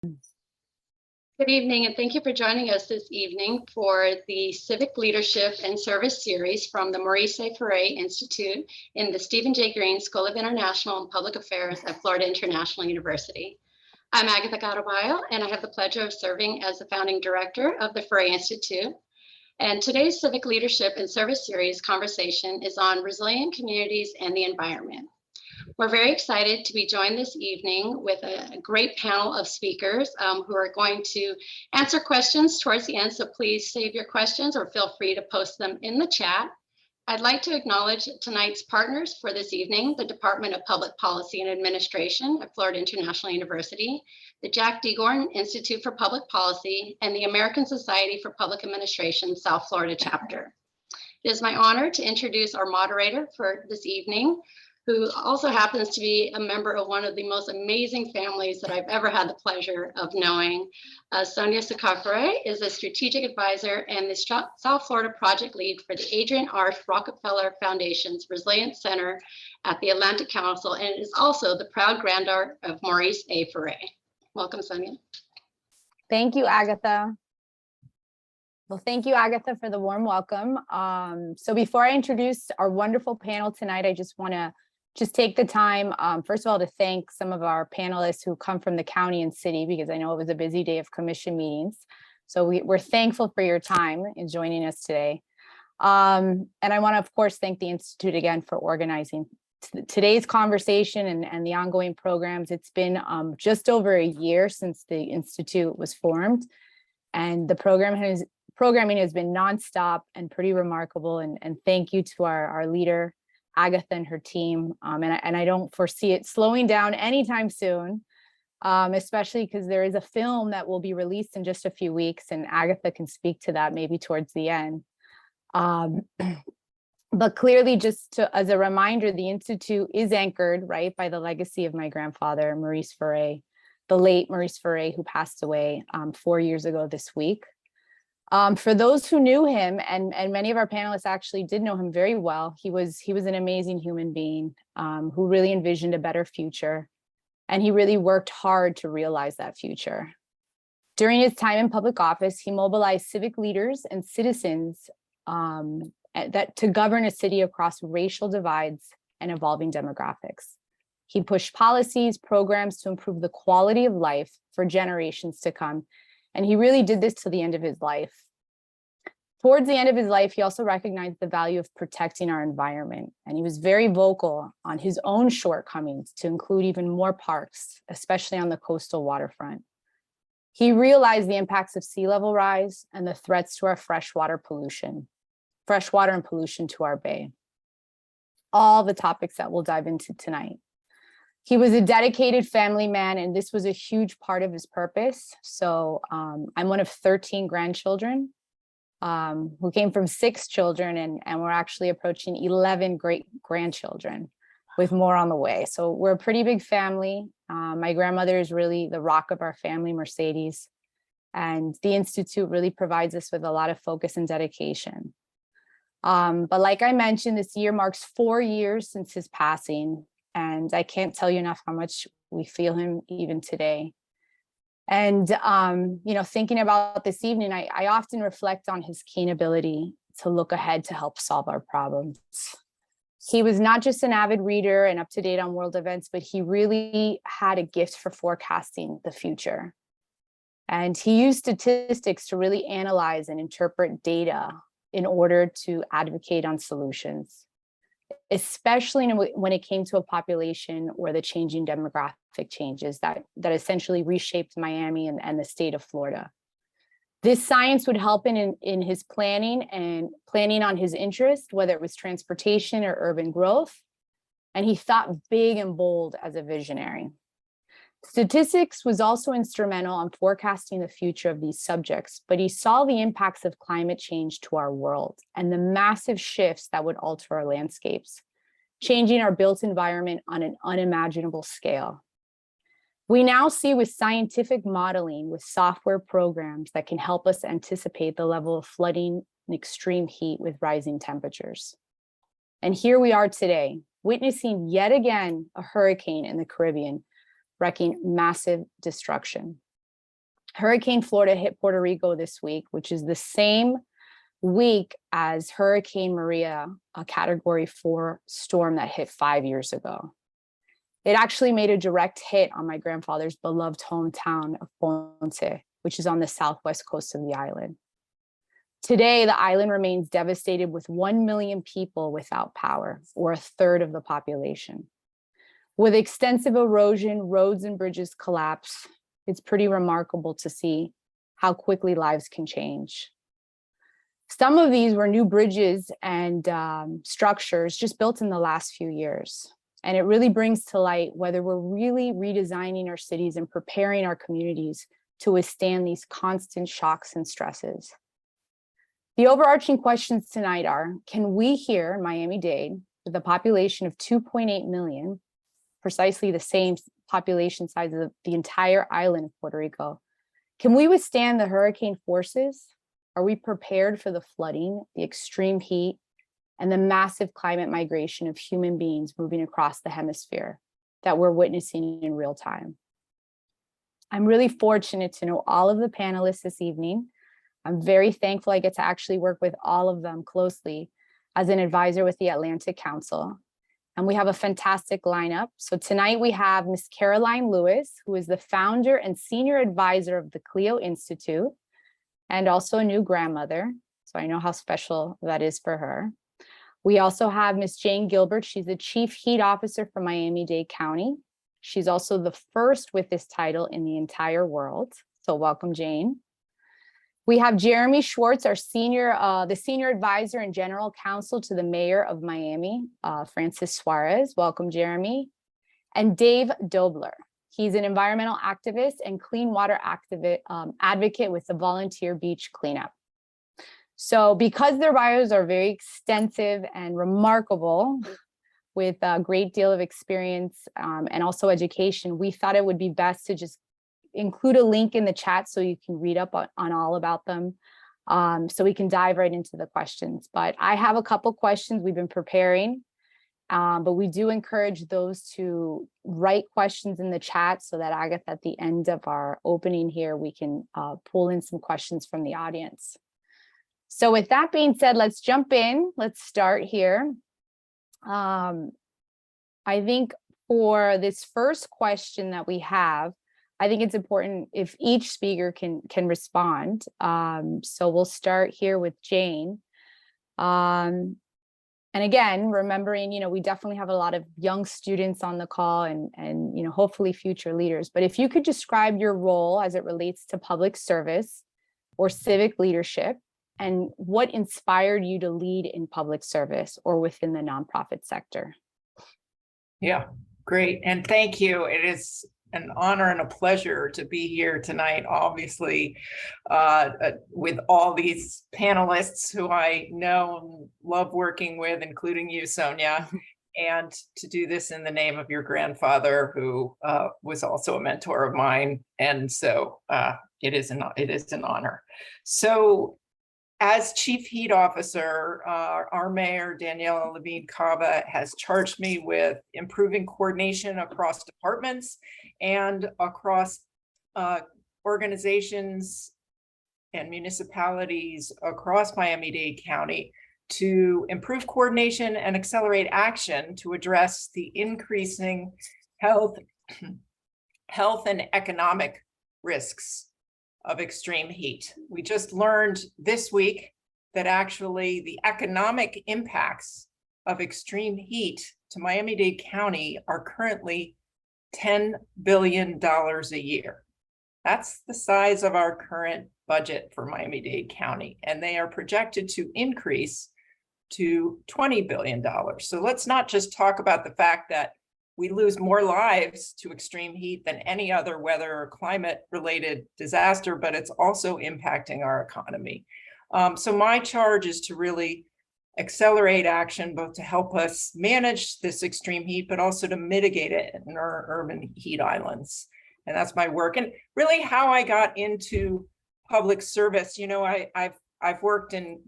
Good evening, and thank you for joining us this evening for the Civic Leadership and Service Series from the Maurice A. Ferré Institute in the Stephen J. Green School of International and Public Affairs at Florida International University. I'm Agatha Caraballo, and I have the pleasure of serving as the founding director of the Ferré Institute. And today's Civic Leadership and Service Series conversation is on resilient communities and the environment. We're very excited to be joined this evening with a great panel of speakers who are going to answer questions towards the end, so please save your questions or feel free to post them in the chat. I'd like to acknowledge tonight's partners for this evening, the Department of Public Policy and Administration at Florida International University, the Jack D. Gordon Institute for Public Policy, and the American Society for Public Administration South Florida chapter. It is my honor to introduce our moderator for this evening, who also happens to be a member of one of the most amazing families that I've ever had the pleasure of knowing. Sonia Ferré is a strategic advisor and the South Florida project lead for the Adrian R. Rockefeller Foundation's Resilience Center at the Atlantic Council, and is also the proud granddaughter of Maurice A. Ferré. Welcome, Sonia. Thank you, Agatha. Well, thank you, Agatha, for the warm welcome. So before I introduce our wonderful panel tonight, I just want to take the time, first of all, to thank some of our panelists who come from the county and city, because I know it was a busy day of commission meetings. So we're thankful for your time in joining us today. And I want to, of course, thank the Institute again for organizing today's conversation and the ongoing programs. It's been just over a year since the Institute was formed, and the programming has been nonstop and pretty remarkable. And thank you to our leader, Agatha, and her team. And I don't foresee it slowing down anytime soon, especially because there is a film that will be released in just a few weeks, and Agatha can speak to that maybe towards the end. But clearly, as a reminder, the Institute is anchored, right, by the legacy of my grandfather, Maurice Ferré, the late Maurice Ferré, who passed away 4 years ago this week. For those who knew him, and many of our panelists actually did know him very well, he was an amazing human being who really envisioned a better future, and he really worked hard to realize that future. During his time in public office, he mobilized civic leaders and citizens to govern a city across racial divides and evolving demographics. He pushed policies, programs to improve the quality of life for generations to come. And he really did this to the end of his life. Towards the end of his life, he also recognized the value of protecting our environment. And he was very vocal on his own shortcomings to include even more parks, especially on the coastal waterfront. He realized the impacts of sea level rise and the threats to our freshwater and pollution to our bay. All the topics that we'll dive into tonight. He was a dedicated family man, and this was a huge part of his purpose. So I'm one of 13 grandchildren who came from 6 children, and we're actually approaching 11 great grandchildren with more on the way. So we're a pretty big family. My grandmother is really the rock of our family, Mercedes, and the Institute really provides us with a lot of focus and dedication. But like I mentioned, this year marks 4 years since his passing. And I can't tell you enough how much we feel him even today. And, thinking about this evening, I often reflect on his keen ability to look ahead to help solve our problems. He was not just an avid reader and up to date on world events, but he really had a gift for forecasting the future. And he used statistics to really analyze and interpret data in order to advocate on solutions, especially when it came to a population or the changing demographic changes that essentially reshaped Miami and the state of Florida. This science would help in his planning on his interest, whether it was transportation or urban growth. And he thought big and bold as a visionary. Statistics was also instrumental on forecasting the future of these subjects, but he saw the impacts of climate change to our world and the massive shifts that would alter our landscapes, changing our built environment on an unimaginable scale. We now see with scientific modeling, with software programs that can help us anticipate the level of flooding and extreme heat with rising temperatures. And here we are today, witnessing yet again a hurricane in the Caribbean, wreaking massive destruction. Hurricane Florida hit Puerto Rico this week, which is the same week as Hurricane Maria, a Category 4 storm that hit 5 years ago. It actually made a direct hit on my grandfather's beloved hometown of Ponce, which is on the southwest coast of the island. Today, the island remains devastated with 1 million people without power, or a third of the population. With extensive erosion, roads and bridges collapse. It's pretty remarkable to see how quickly lives can change. Some of these were new bridges and structures just built in the last few years. And it really brings to light whether we're really redesigning our cities and preparing our communities to withstand these constant shocks and stresses. The overarching questions tonight are, can we here in Miami-Dade, with a population of 2.8 million, precisely the same population size of the entire island of Puerto Rico, can we withstand the hurricane forces? Are we prepared for the flooding, the extreme heat, and the massive climate migration of human beings moving across the hemisphere that we're witnessing in real time? I'm really fortunate to know all of the panelists this evening. I'm very thankful I get to actually work with all of them closely as an advisor with the Atlantic Council. And we have a fantastic lineup. So tonight we have Ms. Caroline Lewis, who is the founder and senior advisor of the Clio Institute, and also a new grandmother. So I know how special that is for her. We also have Ms. Jane Gilbert. She's the Chief Heat Officer for Miami-Dade County. She's also the first with this title in the entire world. So welcome, Jane. We have Jeremy Schwartz, our the senior advisor and general counsel to the mayor of Miami, Francis Suarez. Welcome, Jeremy. And Dave Dobler. He's an environmental activist and clean water advocate with the Volunteer Beach Cleanup. So because their bios are very extensive and remarkable with a great deal of experience and also education, we thought it would be best to just include a link in the chat so you can read up on all about them, so we can dive right into the questions. But I have a couple questions we've been preparing, but we do encourage those to write questions in the chat so that Agatha, at the end of our opening here, we can pull in some questions from the audience. So with that being said, let's jump in. Let's start here. I think for this first question that we have, I think it's important if each speaker can respond. So we'll start here with Jane. And again, remembering, we definitely have a lot of young students on the call and hopefully future leaders. But if you could describe your role as it relates to public service or civic leadership, and what inspired you to lead in public service or within the nonprofit sector? Yeah, great. And thank you. It is an honor and a pleasure to be here tonight, obviously, with all these panelists who I know and love working with, including you, Sonia, and to do this in the name of your grandfather, who was also a mentor of mine. And so it is an honor. So as Chief Heat Officer, our mayor, Daniela Levine Cava, has charged me with improving coordination across departments and across organizations and municipalities across Miami-Dade County to improve coordination and accelerate action to address the increasing health and economic risks of extreme heat. We just learned this week that actually the economic impacts of extreme heat to Miami-Dade County are currently $10 billion a year. That's the size of our current budget for Miami-Dade County, and they are projected to increase to $20 billion. So let's not just talk about the fact that we lose more lives to extreme heat than any other weather or climate related disaster, but it's also impacting our economy. So my charge is to really accelerate action, both to help us manage this extreme heat, but also to mitigate it in our urban heat islands. And that's my work. And really how I got into public service, I've worked in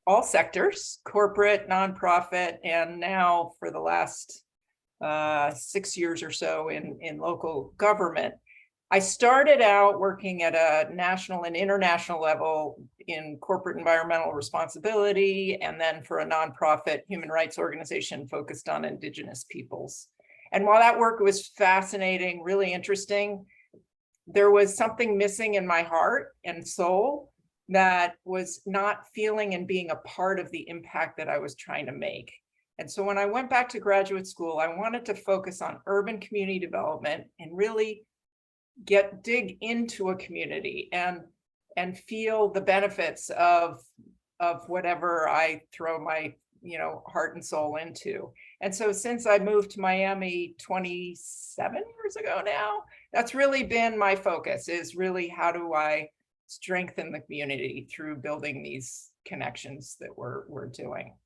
all sectors, corporate, nonprofit, and now for the last 6 years or so in local government. I started out working at a national and international level in corporate environmental responsibility, and then for a nonprofit human rights organization focused on Indigenous peoples. And while that work was fascinating, really interesting, there was something missing in my heart and soul that was not feeling and being a part of the impact that I was trying to make. And so when I went back to graduate school, I wanted to focus on urban community development and really dig into a community and feel the benefits of whatever I throw my heart and soul into. And so since I moved to Miami 27 years ago now, that's really been my focus, is really how do I strengthen the community through building these connections that we're doing.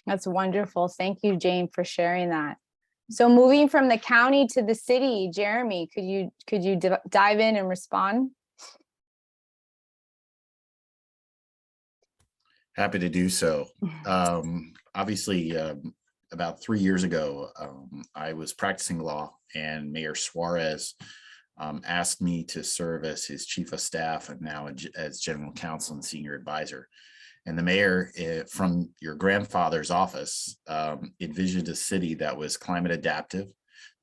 That's wonderful. Thank you, Jane, for sharing that. So moving from the county to the city, Jeremy, could you dive in and respond? Happy to do so. Obviously, about 3 years ago, I was practicing law, and Mayor Suarez asked me to serve as his chief of staff and now as general counsel and senior advisor. And the mayor, from your grandfather's office, envisioned a city that was climate adaptive,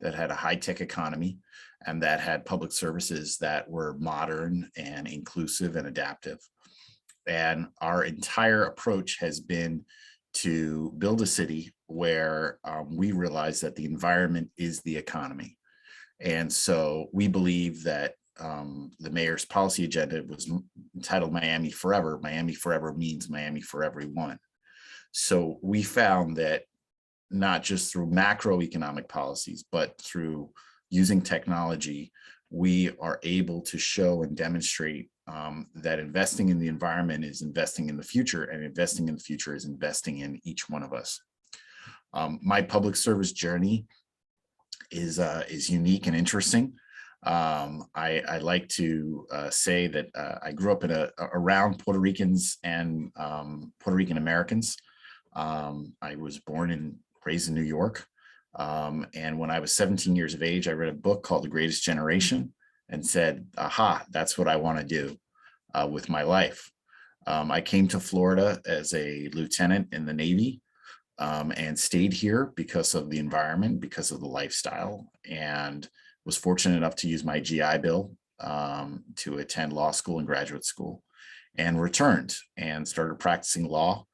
that had a high-tech economy, and that had public services that were modern and inclusive and adaptive. And our entire approach has been to build a city where we realize that the environment is the economy. And so we believe that the mayor's policy agenda was entitled Miami Forever. Miami Forever means Miami for everyone. So we found that not just through macroeconomic policies, but through using technology, we are able to show and demonstrate that investing in the environment is investing in the future, and investing in the future is investing in each one of us. My public service journey is unique and interesting. I like to say that I grew up around Puerto Ricans and Puerto Rican Americans. I was born and raised in New York. And when I was 17 years of age, I read a book called The Greatest Generation and said, aha, that's what I want to do with my life. I came to Florida as a lieutenant in the Navy and stayed here because of the environment, because of the lifestyle, and was fortunate enough to use my GI Bill to attend law school and graduate school, and returned and started practicing law,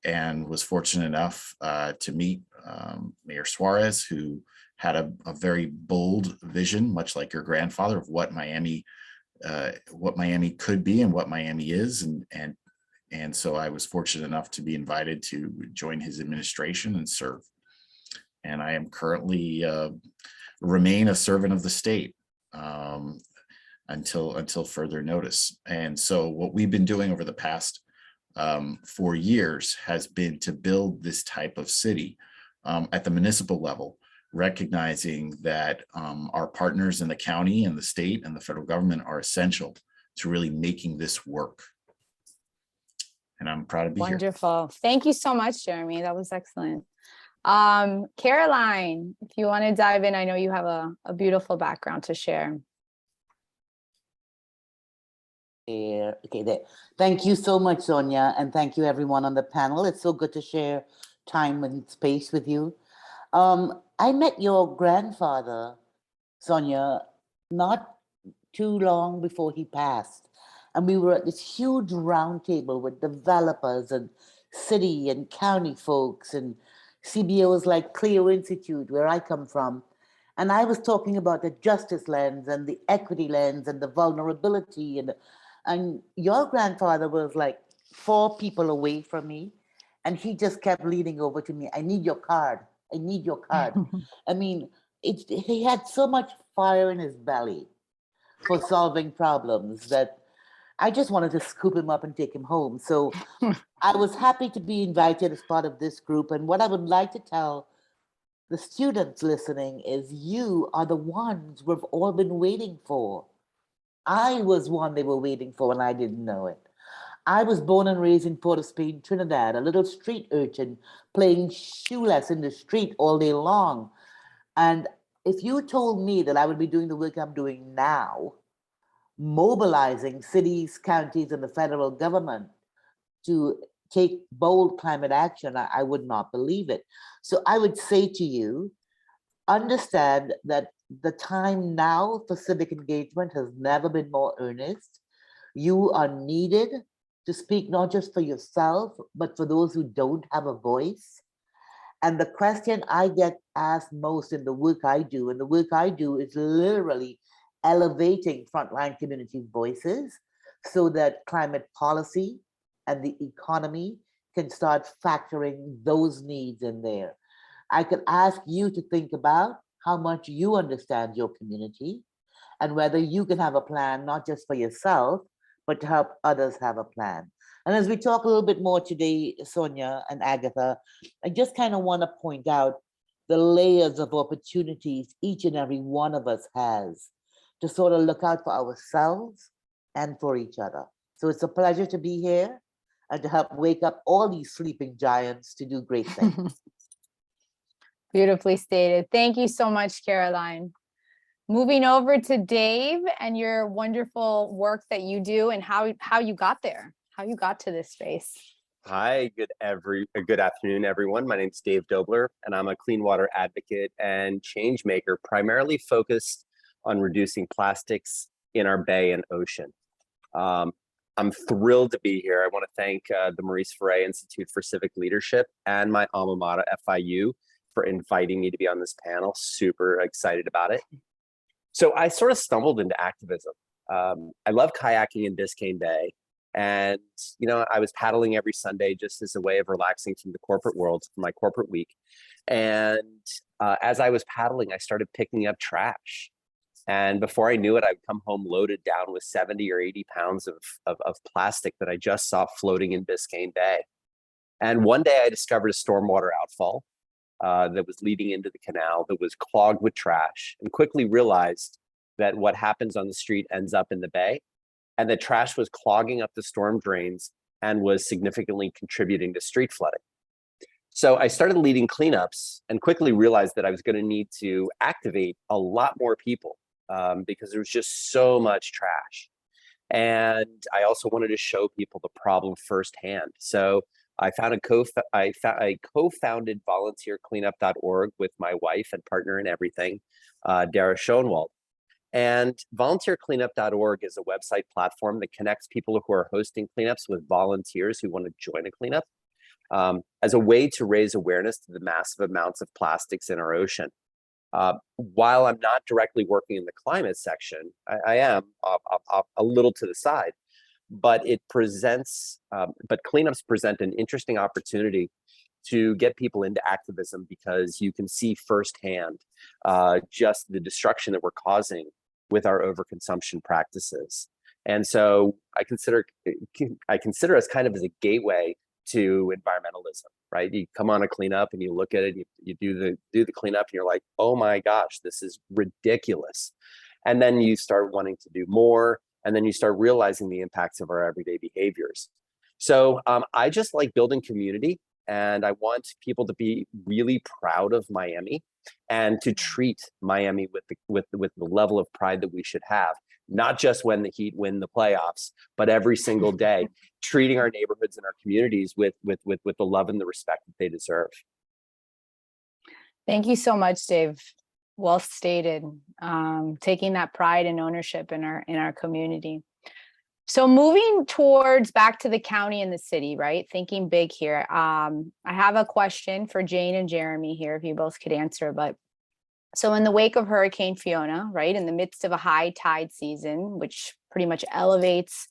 and was fortunate enough to meet Mayor Suarez, who had a very bold vision, much like your grandfather, of what Miami could be and what Miami is. And so I was fortunate enough to be invited to join his administration and serve. And I am currently remain a servant of the state until further notice. And so what we've been doing over the past 4 years has been to build this type of city at the municipal level, recognizing that our partners in the county and the state and the federal government are essential to really making this work. And I'm proud to be here. Wonderful. Thank you so much, Jeremy. That was excellent. Caroline, if you want to dive in, I know you have a beautiful background to share. Yeah, okay, there. Thank you so much, Sonia, and thank you everyone on the panel. It's so good to share time and space with you. I met your grandfather, Sonia, not too long before he passed. And we were at this huge round table with developers and city and county folks and CBOs like Clio Institute, where I come from. And I was talking about the justice lens and the equity lens and the vulnerability. And your grandfather was like 4 people away from me. And he just kept leaning over to me. I need your card. I need your card. I mean, he had so much fire in his belly for solving problems that I just wanted to scoop him up and take him home. So I was happy to be invited as part of this group. And what I would like to tell the students listening is you are the ones we've all been waiting for. I was one they were waiting for and I didn't know it. I was born and raised in Port of Spain, Trinidad, a little street urchin playing shoeless in the street all day long. And if you told me that I would be doing the work I'm doing now, mobilizing cities, counties, and the federal government to take bold climate action, I would not believe it. So I would say to you, understand that the time now for civic engagement has never been more earnest. You are needed to speak not just for yourself, but for those who don't have a voice. And the question I get asked most in the work I do, and the work I do is literally elevating frontline community voices so that climate policy and the economy can start factoring those needs in there. I could ask you to think about how much you understand your community and whether you can have a plan, not just for yourself, but to help others have a plan. And as we talk a little bit more today, Sonia and Agatha, I just kind of want to point out the layers of opportunities each and every one of us has to sort of look out for ourselves and for each other. So it's a pleasure to be here and to help wake up all these sleeping giants to do great things. Beautifully stated. Thank you so much, Caroline. Moving over to Dave and your wonderful work that you do and how you got there, how you got to this space. Hi, good afternoon, everyone. My name is Dave Dobler, and I'm a clean water advocate and change maker, primarily focused on reducing plastics in our bay and ocean. I'm thrilled to be here. I want to thank the Maurice Ferré Institute for Civic Leadership and my alma mater, FIU, for inviting me to be on this panel. Super excited about it. So I sort of stumbled into activism. I love kayaking in Biscayne Bay. And, I was paddling every Sunday just as a way of relaxing from the corporate world, from my corporate week. And as I was paddling, I started picking up trash. And before I knew it, I'd come home loaded down with 70 or 80 pounds of plastic that I just saw floating in Biscayne Bay. And one day I discovered a stormwater outfall that was leading into the canal that was clogged with trash, and quickly realized that what happens on the street ends up in the bay, and the trash was clogging up the storm drains and was significantly contributing to street flooding. So I started leading cleanups and quickly realized that I was going to need to activate a lot more people because there was just so much trash. And I also wanted to show people the problem firsthand. So I co-founded volunteercleanup.org with my wife and partner in everything, Dara Schoenwald. And volunteercleanup.org is a website platform that connects people who are hosting cleanups with volunteers who want to join a cleanup as a way to raise awareness to the massive amounts of plastics in our ocean. While I'm not directly working in the climate section, I am a little to the side, but but cleanups present an interesting opportunity to get people into activism because you can see firsthand just the destruction that we're causing with our overconsumption practices. And so I consider us kind of as a gateway to environmentalism, right? You come on a cleanup and you look at it, you do the cleanup and you're like, oh my gosh, this is ridiculous. And then you start wanting to do more, and then you start realizing the impacts of our everyday behaviors. So I just like building community, and I want people to be really proud of Miami and to treat Miami with the level of pride that we should have, not just when the Heat win the playoffs, but every single day, treating our neighborhoods and our communities with the love and the respect that they deserve. Thank you so much, Dave. Well stated. Taking that pride and ownership in our community. So moving towards back to the county and the city, right? Thinking big here. I have a question for Jane and Jeremy here, if you both could answer. But so in the wake of Hurricane Fiona, right, in the midst of a high tide season, which pretty much elevates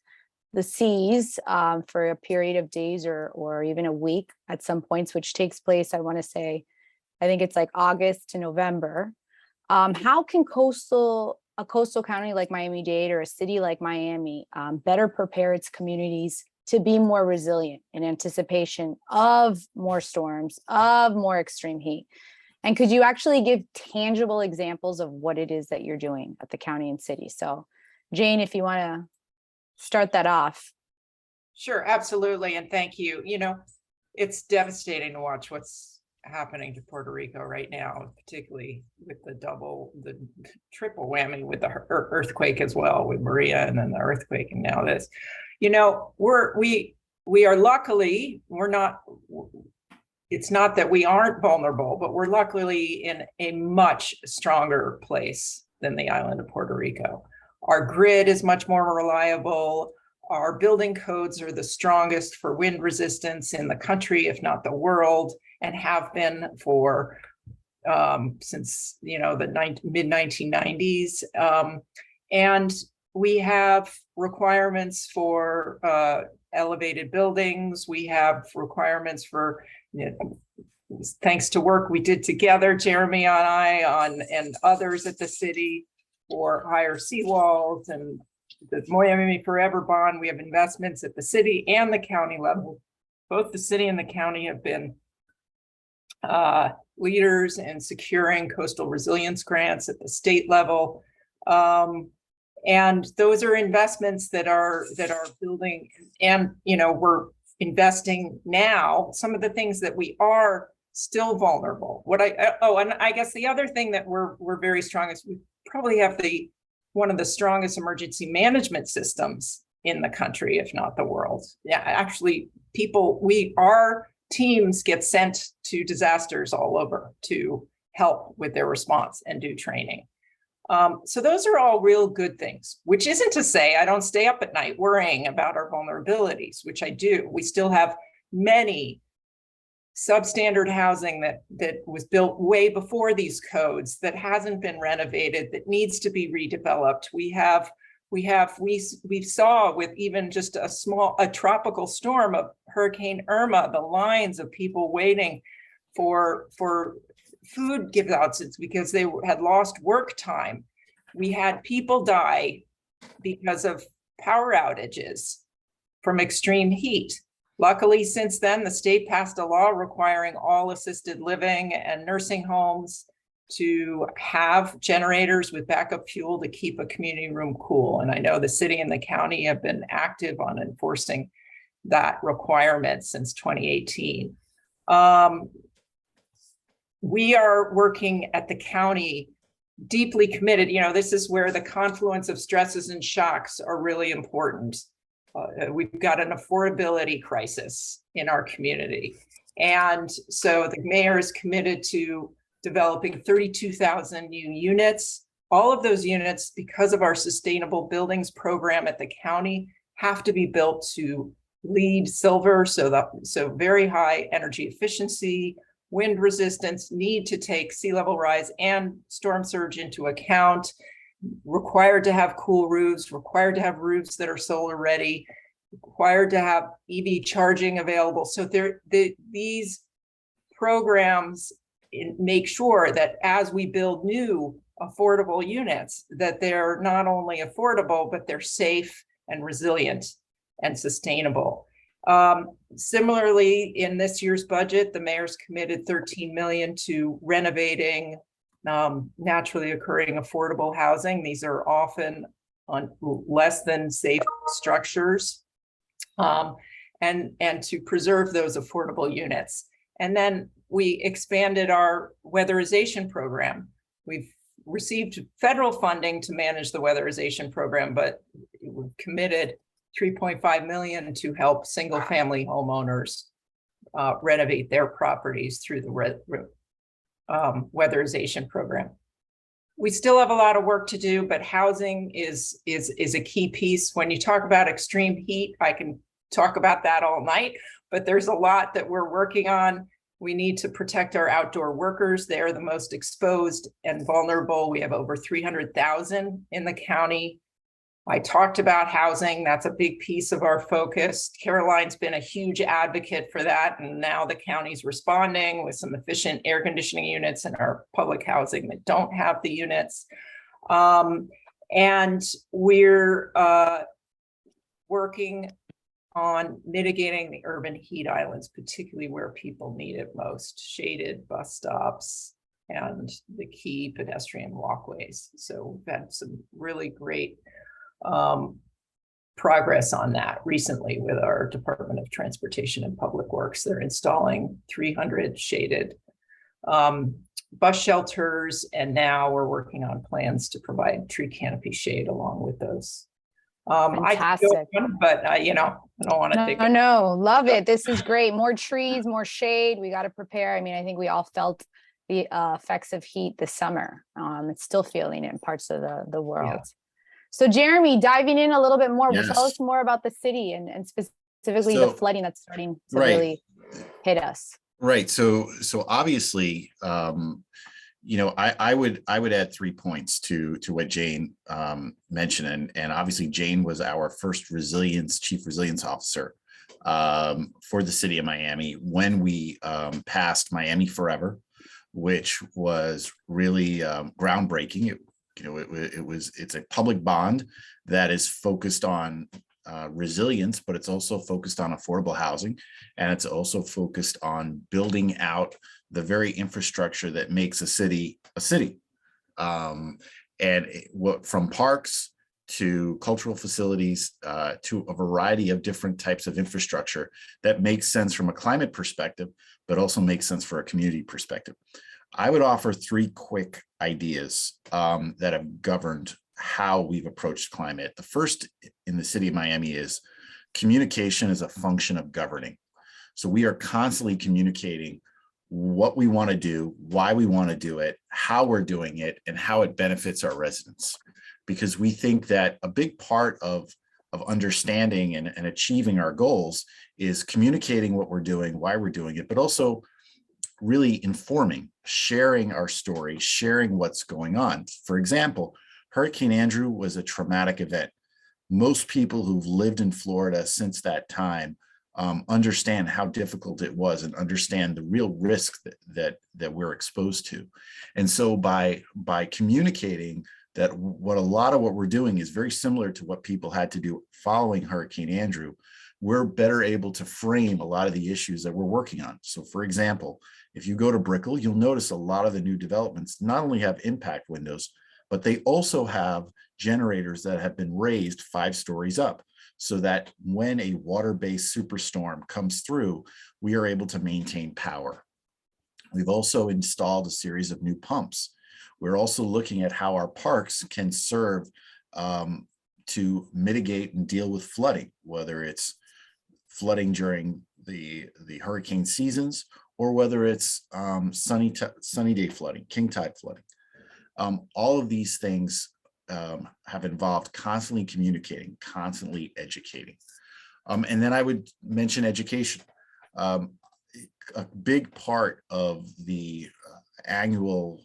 the seas for a period of days or even a week at some points, which takes place, I want to say, I think it's like August to November. How can a coastal county like Miami-Dade or a city like Miami better prepare its communities to be more resilient in anticipation of more storms, of more extreme heat? And could you actually give tangible examples of what it is that you're doing at the county and city? So Jane, if you want to start that off. Sure, absolutely. And thank you. It's devastating to watch what's happening to Puerto Rico right now, particularly with the triple whammy with the earthquake as well, with Maria and then the earthquake and now this. You know, we are luckily, it's not that we aren't vulnerable, but we're luckily in a much stronger place than the island of Puerto Rico. Our grid is much more reliable. Our building codes are the strongest for wind resistance in the country, if not the world, and have been for since, you know, the mid 1990s. And we have requirements for elevated buildings. We have requirements for, you know, thanks to work we did together, Jeremy and I, and others at the city, for higher seawalls and the Miami Forever bond. We have investments at the city and the county level. Both the city and the county have been leaders in securing coastal resilience grants at the state level. And those are investments that are building, and, you know, we're investing now. Some of the things that we are still vulnerable. And I guess the other thing that we're very strong is we probably have one of the strongest emergency management systems in the country, if not the world. Yeah, actually, our teams get sent to disasters all over to help with their response and do training. So those are all real good things, which isn't to say I don't stay up at night worrying about our vulnerabilities, which I do. We still have many substandard housing that was built way before these codes, that hasn't been renovated, that needs to be redeveloped. We saw with even just a tropical storm of Hurricane Irma, the lines of people waiting for food give outs because they had lost work time. We had people die because of power outages from extreme heat. Luckily, since then, the state passed a law requiring all assisted living and nursing homes to have generators with backup fuel to keep a community room cool. And I know the city and the county have been active on enforcing that requirement since 2018. We are working at the county, deeply committed. You know, this is where the confluence of stresses and shocks are really important. We've got an affordability crisis in our community. And so the mayor is committed to developing 32,000 new units. All of those units, because of our sustainable buildings program at the county, have to be built to LEED Silver, so very high energy efficiency, wind resistance, need to take sea level rise and storm surge into account, required to have cool roofs, required to have roofs that are solar ready, required to have EV charging available. So these programs make sure that as we build new affordable units, that they're not only affordable, but they're safe and resilient and sustainable. Similarly, in this year's budget, the mayor's committed $13 million to renovating naturally occurring affordable housing. These are often on less than safe structures, and to preserve those affordable units. And then we expanded our weatherization program. We've received federal funding to manage the weatherization program, but we've committed $3.5 million to help single family homeowners renovate their properties through the weatherization program. We still have a lot of work to do, but housing is a key piece. When you talk about extreme heat, I can talk about that all night, but there's a lot that we're working on. We need to protect our outdoor workers. They're the most exposed and vulnerable. We have over 300,000 in the county. I talked about housing. That's a big piece of our focus. Caroline's been a huge advocate for that. And now the county's responding with some efficient air conditioning units in our public housing that don't have the units. And we're working on mitigating the urban heat islands, particularly where people need it most, shaded bus stops and the key pedestrian walkways. So we've had some really great progress on that recently with our Department of Transportation and Public Works. They're installing 300 shaded bus shelters, and now we're working on plans to provide tree canopy shade along with those. I could go Fantastic. on, but I don't want to take it. No, love it. This is great. More trees, more shade. We got to prepare. I mean, I think we all felt the effects of heat this summer. It's still feeling it in parts of the world. So Jeremy, diving in a little bit more, Yes. tell us more about the city and specifically the flooding that's starting to really hit us. Right. So obviously, I would add 3 points to what Jane mentioned, and obviously Jane was our first chief resilience officer for the city of Miami when we passed Miami Forever, which was really groundbreaking. It's a public bond that is focused on resilience, but it's also focused on affordable housing, and it's also focused on building out the very infrastructure that makes a city a city. From parks to cultural facilities to a variety of different types of infrastructure that makes sense from a climate perspective, but also makes sense for a community perspective. I would offer 3 quick ideas that have governed how we've approached climate. The first in the city of Miami is communication is a function of governing. So we are constantly communicating what we want to do, why we want to do it, how we're doing it, and how it benefits our residents. Because we think that a big part of understanding and achieving our goals is communicating what we're doing, why we're doing it, but also really informing, sharing our story, sharing what's going on. For example, Hurricane Andrew was a traumatic event. Most people who've lived in Florida since that time understand how difficult it was and understand the real risk that we're exposed to. And so by communicating that a lot of what we're doing is very similar to what people had to do following Hurricane Andrew, we're better able to frame a lot of the issues that we're working on. So for example, if you go to Brickell, you'll notice a lot of the new developments not only have impact windows, but they also have generators that have been raised 5 stories up, so that when a water-based superstorm comes through, we are able to maintain power. We've also installed a series of new pumps. We're also looking at how our parks can serve to mitigate and deal with flooding, whether it's flooding during the hurricane seasons or whether it's sunny day flooding, king tide flooding. All of these things have involved constantly communicating, constantly educating. And then I would mention education. A big part of the annual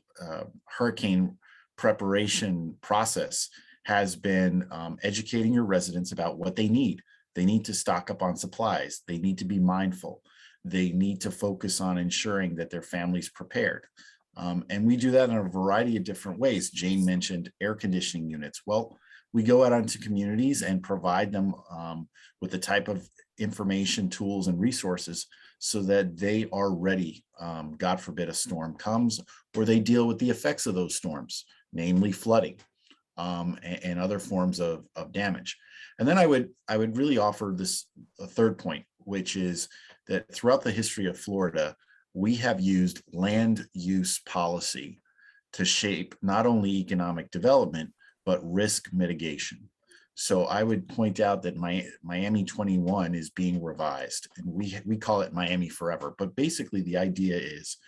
hurricane preparation process has been educating your residents about what they need. They need to stock up on supplies. They need to be mindful. They need to focus on ensuring that their family's prepared. And we do that in a variety of different ways. Jane mentioned air conditioning units. Well, we go out into communities and provide them with the type of information, tools, and resources so that they are ready. God forbid a storm comes, or they deal with the effects of those storms, namely flooding and other forms of damage. And then I would really offer a third point, which is that throughout the history of Florida, we have used land use policy to shape not only economic development, but risk mitigation. So I would point out that Miami 21 is being revised, and we call it Miami Forever. But basically the idea is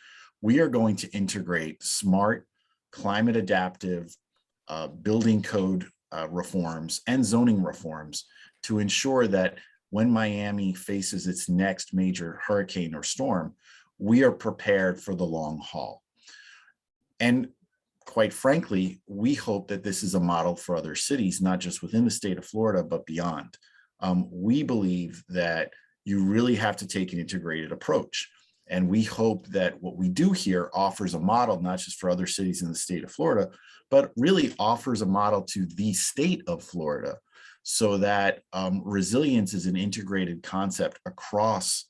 we are going to integrate smart, climate adaptive building code reforms and zoning reforms to ensure that when Miami faces its next major hurricane or storm, we are prepared for the long haul. And quite frankly, we hope that this is a model for other cities, not just within the state of Florida, but beyond. We believe that you really have to take an integrated approach. And we hope that what we do here offers a model, not just for other cities in the state of Florida, but really offers a model to the state of Florida, so that resilience is an integrated concept across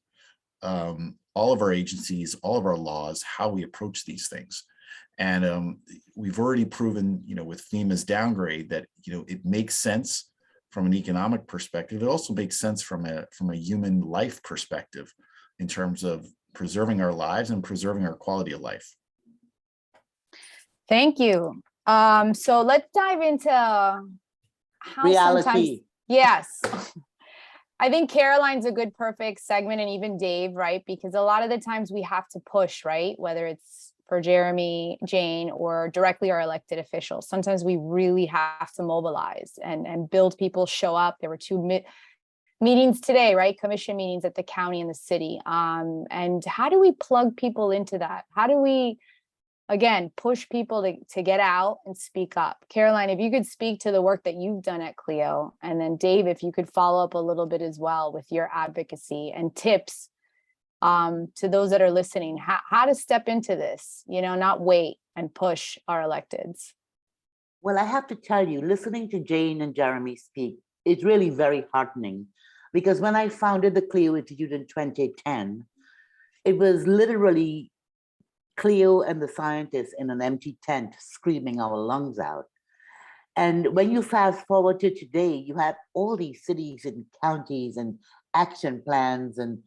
all of our agencies, all of our laws, how we approach these things. And we've already proven, with FEMA's downgrade that, it makes sense from an economic perspective. It also makes sense from a human life perspective in terms of preserving our lives and preserving our quality of life. Thank you. So let's dive into how sometimes, Reality. yes. I think Caroline's a good perfect segment, and even Dave, right? Because a lot of the times we have to push, right? Whether it's for Jeremy, Jane, or directly our elected officials. Sometimes we really have to mobilize and build people show up. There were two meetings today, right? Commission meetings at the county and the city. And how do we plug people into that? How do we, again, push people to get out and speak up? Caroline, if you could speak to the work that you've done at Clio, and then Dave, if you could follow up a little bit as well with your advocacy and tips to those that are listening, how to step into this, not wait and push our electeds. Well, I have to tell you, listening to Jane and Jeremy speak, it's really very heartening, because when I founded the Clio Institute in 2010, it was literally Clio and the scientists in an empty tent screaming our lungs out. And when you fast forward to today, you have all these cities and counties and action plans and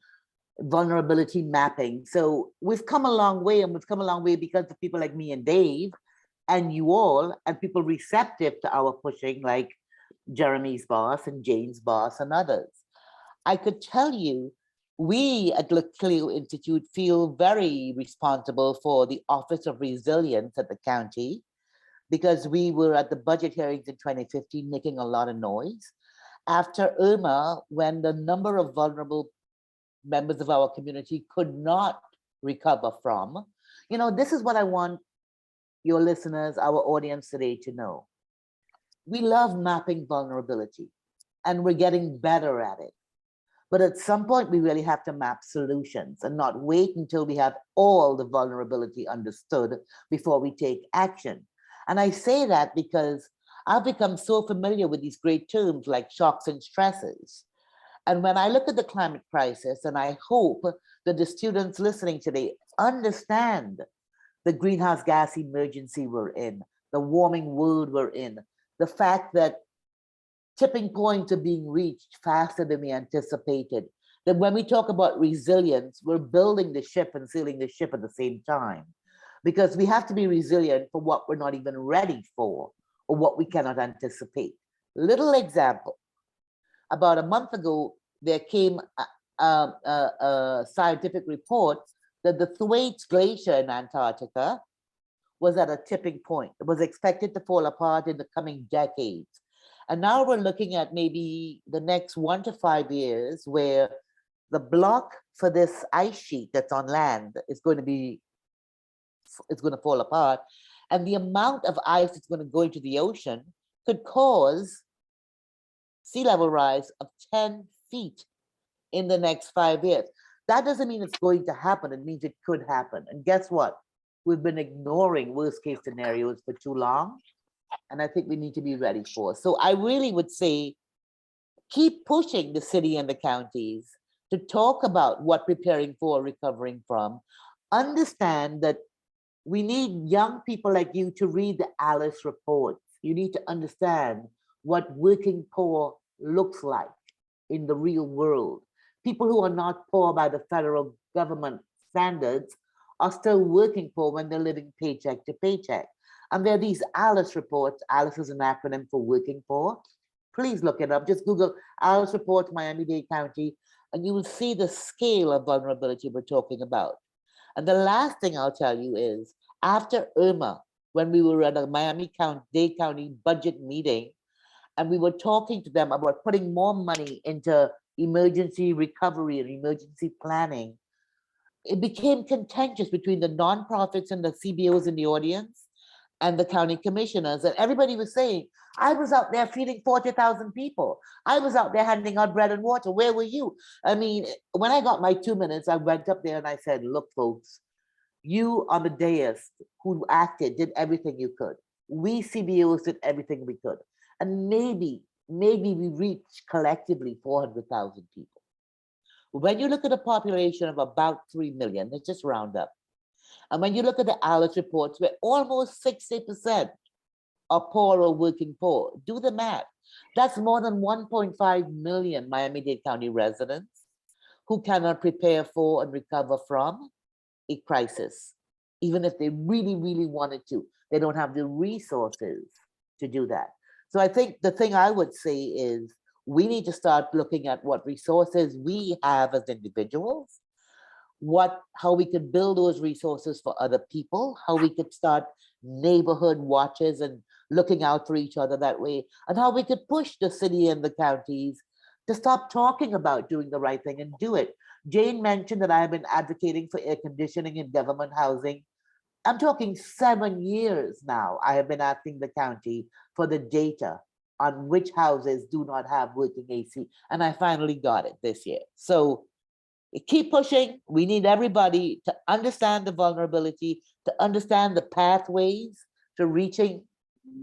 vulnerability mapping. So we've come a long way, and we've come a long way because of people like me and Dave and you all, and people receptive to our pushing, like Jeremy's boss and Jane's boss and others. I could tell you, we at the Clio Institute feel very responsible for the Office of Resilience at the county, because we were at the budget hearings in 2015 making a lot of noise. After Irma, when the number of vulnerable members of our community could not recover from, this is what I want your listeners, our audience today to know. We love mapping vulnerability, and we're getting better at it. But at some point, we really have to map solutions and not wait until we have all the vulnerability understood before we take action. And I say that because I've become so familiar with these great terms like shocks and stresses. And when I look at the climate crisis, and I hope that the students listening today understand the greenhouse gas emergency we're in, the warming world we're in, the fact that tipping points are being reached faster than we anticipated, that when we talk about resilience, we're building the ship and sailing the ship at the same time, because we have to be resilient for what we're not even ready for or what we cannot anticipate. Little example. About a month ago, there came a scientific report that the Thwaites Glacier in Antarctica was at a tipping point. It was expected to fall apart in the coming decades. And now we're looking at maybe the next 1 to 5 years where the block for this ice sheet that's on land is going to fall apart. And the amount of ice that's going to go into the ocean could cause sea level rise of 10 feet in the next 5 years. That doesn't mean it's going to happen. It means it could happen. And guess what? We've been ignoring worst case scenarios for too long. And I think we need to be ready for it. So I really would say, keep pushing the city and the counties to talk about what preparing for, recovering from. Understand that we need young people like you to read the Alice reports. You need to understand what working poor looks like in the real world. People who are not poor by the federal government standards are still working poor when they're living paycheck to paycheck. And there are these Alice reports. Alice is an acronym for working poor. Please look it up. Just Google Alice Report, Miami-Dade County, and you will see the scale of vulnerability we're talking about. And the last thing I'll tell you is, after Irma, when we were at a Miami-Dade County budget meeting, and we were talking to them about putting more money into emergency recovery and emergency planning, it became contentious between the nonprofits and the CBOs in the audience and the county commissioners. And everybody was saying, I was out there feeding 40,000 people. I was out there handing out bread and water. Where were you? I mean, when I got my 2 minutes, I went up there and I said, look, folks, you on the dais who acted, did everything you could. We CBOs did everything we could. And maybe we reached collectively 400,000 people. When you look at a population of about 3 million, let's just round up. And when you look at the Alice reports, where almost 60% are poor or working poor, do the math. That's more than 1.5 million Miami-Dade County residents who cannot prepare for and recover from a crisis. Even if they really, really wanted to, they don't have the resources to do that. So I think the thing I would say is we need to start looking at what resources we have as individuals, how we could build those resources for other people, how we could start neighborhood watches and looking out for each other that way, and how we could push the city and the counties to stop talking about doing the right thing and do it. Jane mentioned that I have been advocating for air conditioning in government housing. I'm talking 7 years now. I have been asking the county for the data on which houses do not have working AC, and I finally got it this year. So keep pushing. We need everybody to understand the vulnerability, to understand the pathways to reaching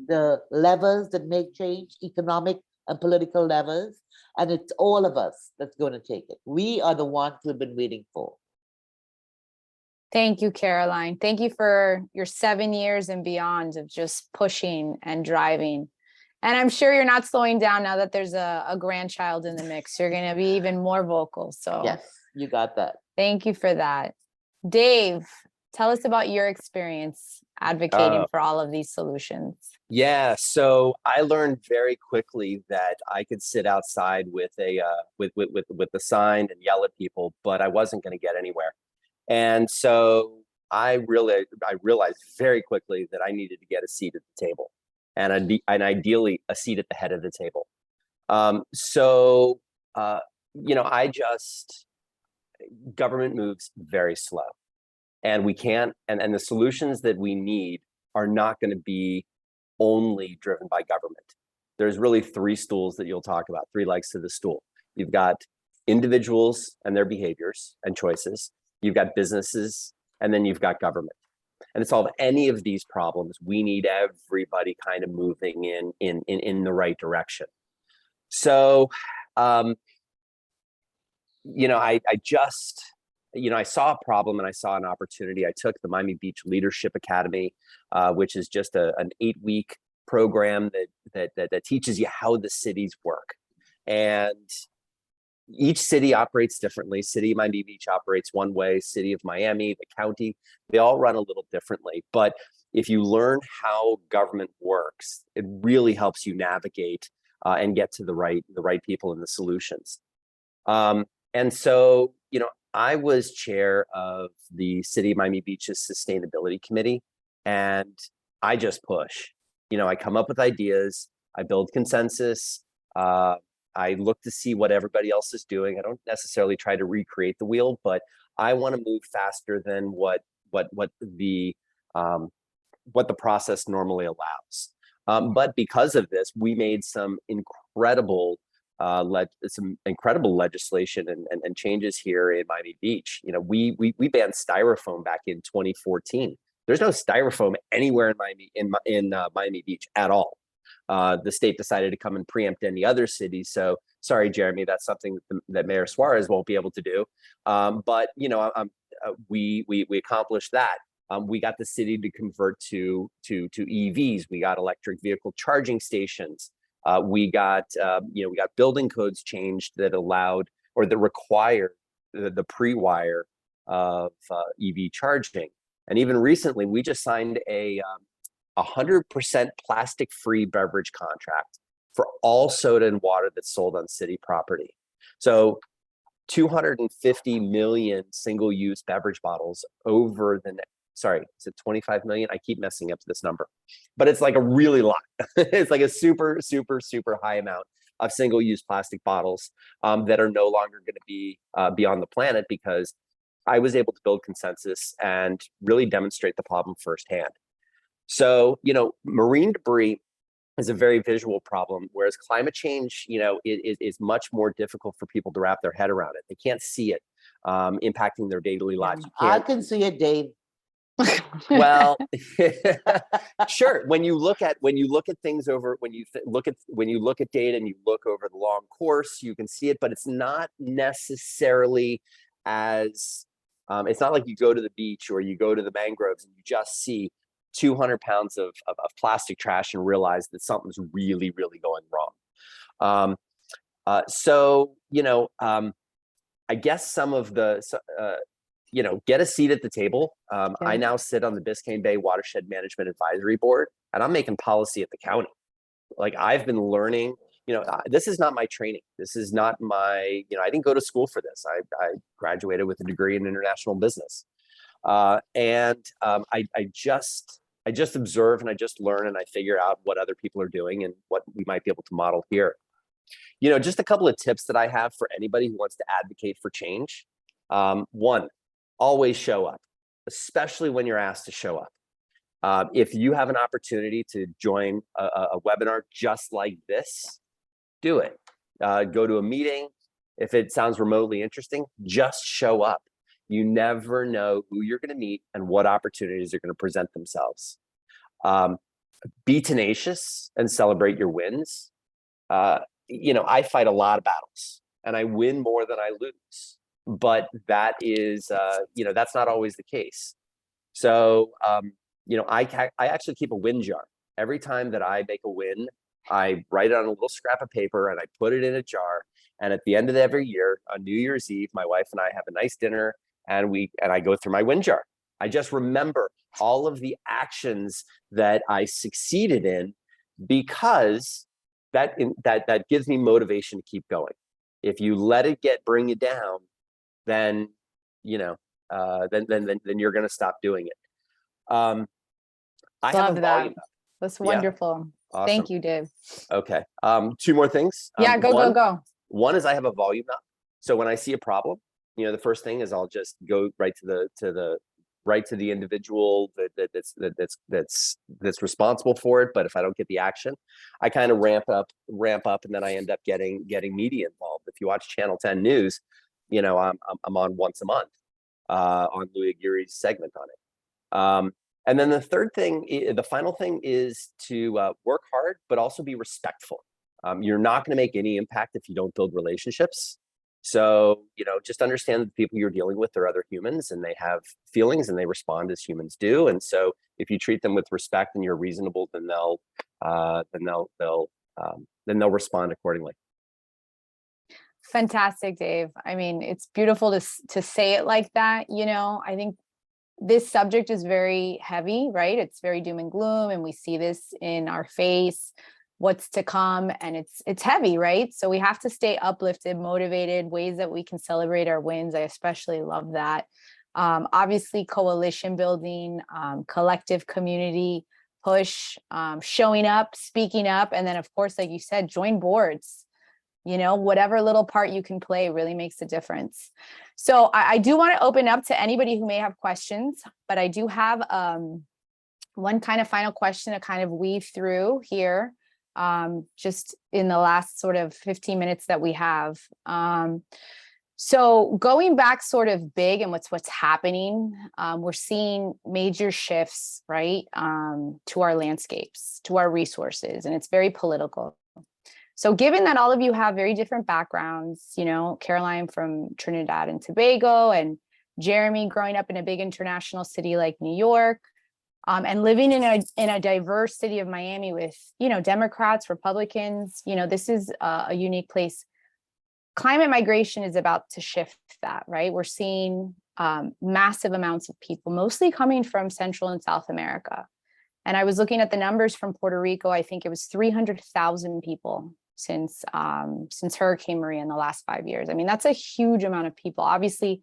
the levers that make change, economic and political levers. And it's all of us that's going to take it. We are the ones we've been waiting for. Thank you, Caroline. Thank you for your 7 years and beyond of just pushing and driving. And I'm sure you're not slowing down now that there's a grandchild in the mix. You're going to be even more vocal. So Yes, you got that. thank you for that. Dave, tell us about your experience advocating for all of these solutions. Yeah, so I learned very quickly that I could sit outside with a with the sign and yell at people, but I wasn't going to get anywhere. And so I realized very quickly that I needed to get a seat at the table, and ideally a seat at the head of the table. Government moves very slow, and we can't, and the solutions that we need are not going to be only driven by government. There's really three stools that you'll talk about, three legs to the stool. You've got individuals and their behaviors and choices. You've got businesses, and then you've got government. And to solve any of these problems, we need everybody kind of moving in the right direction. So, I saw a problem and I saw an opportunity. I took the Miami Beach Leadership Academy, which is just an 8-week program that teaches you how the cities work. And each city operates differently. City of Miami Beach operates one way, City of Miami, the county, they all run a little differently. But if you learn how government works, it really helps you navigate and get to the right people and the solutions. And so, I was chair of the City of Miami Beach's Sustainability Committee, and I just push. I come up with ideas, I build consensus, I look to see what everybody else is doing. I don't necessarily try to recreate the wheel, but I want to move faster than what the process normally allows. But because of this, we made some incredible legislation and changes here in Miami Beach. We banned styrofoam back in 2014. There's no styrofoam anywhere in Miami Beach at all. The state decided to come and preempt any other city. So sorry, Jeremy, that's something that Mayor Suarez won't be able to do. But we accomplished that. We got the city to convert to EVs. We got electric vehicle charging stations. We got building codes changed that allowed or that required the pre-wire of EV charging. And even recently, we just signed a 100% plastic-free beverage contract for all soda and water that's sold on city property. So 250 million single-use beverage bottles over the next, sorry, is it 25 million? I keep messing up this number, but it's like a really lot. It's like a super, super, super high amount of single-use plastic bottles that are no longer going to be on the planet, because I was able to build consensus and really demonstrate the problem firsthand. So, marine debris is a very visual problem, whereas climate change, is much more difficult for people to wrap their head around it. They can't see it impacting their daily lives. I can see it, Dave. Well, sure. When you look at things over, when you look at data and you look over the long course, you can see it, but it's not necessarily as it's not like you go to the beach or you go to the mangroves and you just see 200 pounds of plastic trash and realize that something's really, really going wrong. I guess some of the, get a seat at the table. I Yeah. now sit on the Biscayne Bay Watershed Management Advisory Board, and I'm making policy at the county. Like, I've been learning, this is not my training. This is not my, I didn't go to school for this. I graduated with a degree in international business. I just observe and I just learn and I figure out what other people are doing and what we might be able to model here. Just a couple of tips that I have for anybody who wants to advocate for change. One, always show up, especially when you're asked to show up. If you have an opportunity to join a webinar just like this, do it. Go to a meeting. If it sounds remotely interesting, just show up. You never know who you're going to meet and what opportunities are going to present themselves. Be tenacious and celebrate your wins. I fight a lot of battles and I win more than I lose, but that is, that's not always the case. So, I actually keep a win jar. Every time that I make a win, I write it on a little scrap of paper and I put it in a jar. And at the end of every year, on New Year's Eve, my wife and I have a nice dinner and I go through my win jar. I just remember all of the actions that I succeeded in, because that gives me motivation to keep going. If you let it bring you down, then then you're going to stop doing it. I have Love a that. volume. That's Yeah. wonderful. Awesome. Thank you, Dave. Okay. Two more things. Yeah, go. One is I have a volume up. So when I see a problem, the first thing is I'll just go right to the individual that's responsible for it. But if I don't get the action, I kind of ramp up, and then I end up getting media involved. If you watch Channel 10 News, I'm on once a month on Louis Aguirre's segment on it. And then the final thing is to work hard, but also be respectful. You're not going to make any impact if you don't build relationships. So, just understand that the people you're dealing with are other humans and they have feelings and they respond as humans do. And so if you treat them with respect and you're reasonable, then they'll respond accordingly. Fantastic, Dave. I mean, it's beautiful to say it like that. I think this subject is very heavy, right? It's very doom and gloom, and we see this in our face, what's to come, and it's heavy, right? So we have to stay uplifted, motivated, ways that we can celebrate our wins. I especially love that. Obviously, coalition building, collective community push, showing up, speaking up, and then, of course, like you said, join boards. Whatever little part you can play really makes a difference. So I do want to open up to anybody who may have questions, but I do have one kind of final question to kind of weave through here, just in the last sort of 15 minutes that we have. So going back sort of big and what's happening, we're seeing major shifts, right, to our landscapes, to our resources, and it's very political. So given that all of you have very different backgrounds, Caroline from Trinidad and Tobago, and Jeremy growing up in a big international city like New York, and living in a diverse city of Miami with, Democrats, Republicans, this is a unique place. Climate migration is about to shift that, right? We're seeing massive amounts of people, mostly coming from Central and South America. And I was looking at the numbers from Puerto Rico. I think it was 300,000 people since Hurricane Maria in the last 5 years. I mean, that's a huge amount of people. Obviously,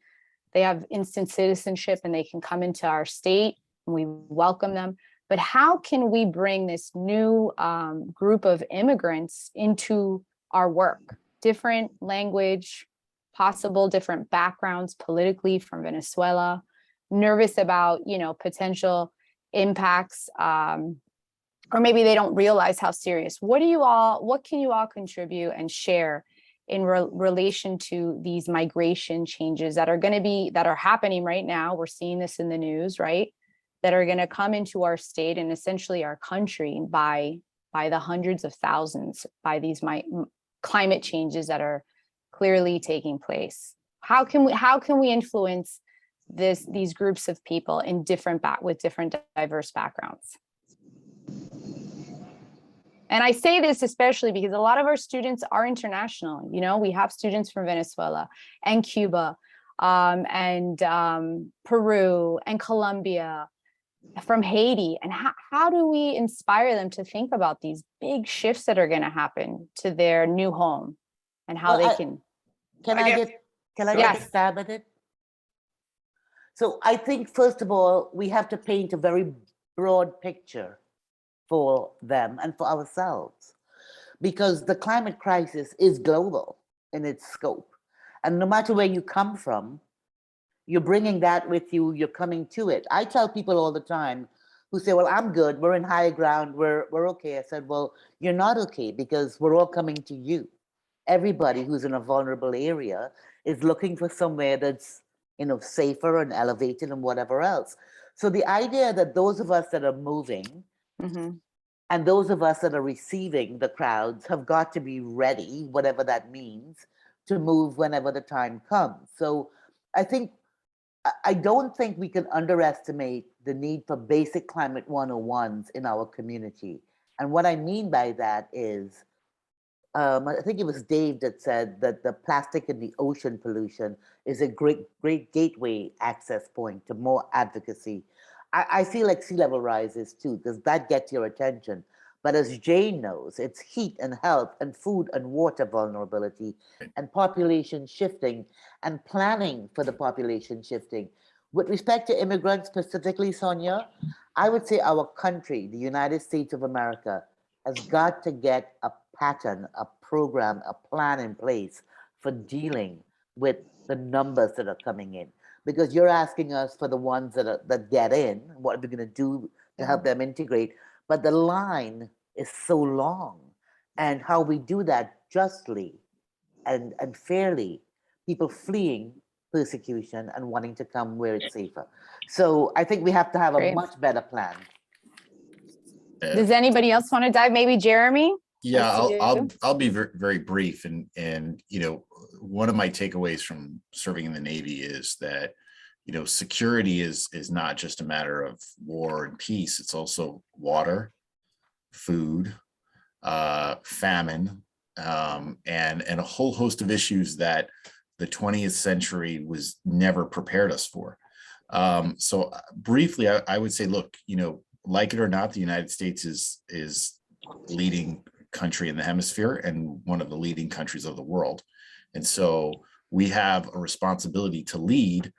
they have instant citizenship and they can come into our state and we welcome them. But how can we bring this new group of immigrants into our work? Different language, possible different backgrounds politically from Venezuela, nervous about, potential impacts, or maybe they don't realize how serious. What can you all contribute and share in relation to these migration changes that are happening right now? We're seeing this in the news, right? That are going to come into our state and essentially our country by the hundreds of thousands by these climate changes that are clearly taking place. How can we influence these groups of people with different diverse backgrounds? And I say this especially because a lot of our students are international. You know, we have students from Venezuela and Cuba and Peru and Colombia, from Haiti. And how do we inspire them to think about these big shifts that are going to happen to their new home and how Well, they can? Can I I guess- get a Yes. stab at it? So I think, first of all, we have to paint a very broad picture for them and for ourselves, because the climate crisis is global in its scope. And no matter where you come from, you're bringing that with you, you're coming to it. I tell people all the time who say, well, I'm good, we're in high ground, we're okay. I said, well, you're not okay, because we're all coming to you. Everybody who's in a vulnerable area is looking for somewhere that's, you know, safer and elevated and whatever else. So the idea that those of us that are moving Mhm. and those of us that are receiving the crowds have got to be ready, whatever that means, to move whenever the time comes. So I think, I don't think we can underestimate the need for basic climate 101s in our community. And what I mean by that is, I think it was Dave that said that the plastic in the ocean pollution is a great gateway access point to more advocacy. I feel like sea level rises too, because that gets your attention. But as Jane knows, it's heat and health and food and water vulnerability and population shifting and planning for the population shifting. With respect to immigrants specifically, Sonia, I would say our country, the United States of America, has got to get a pattern, a program, a plan in place for dealing with the numbers that are coming in. Because you're asking us for the ones that get in, what are we going to do to help them integrate? But the line is so long, and how we do that justly and fairly, people fleeing persecution and wanting to come where it's safer. So I think we have to have a Great. much better plan. Does anybody else want to dive? Maybe Jeremy? Yeah, I see I'll be very brief, and you know, one of my takeaways from serving in the Navy is that, you know, security is not just a matter of war and peace. It's also water, food, famine, and a whole host of issues that the 20th century was never prepared us for. So briefly, I would say, look, you know, like it or not, the United States is leading country in the hemisphere and one of the leading countries of the world. And so we have a responsibility to lead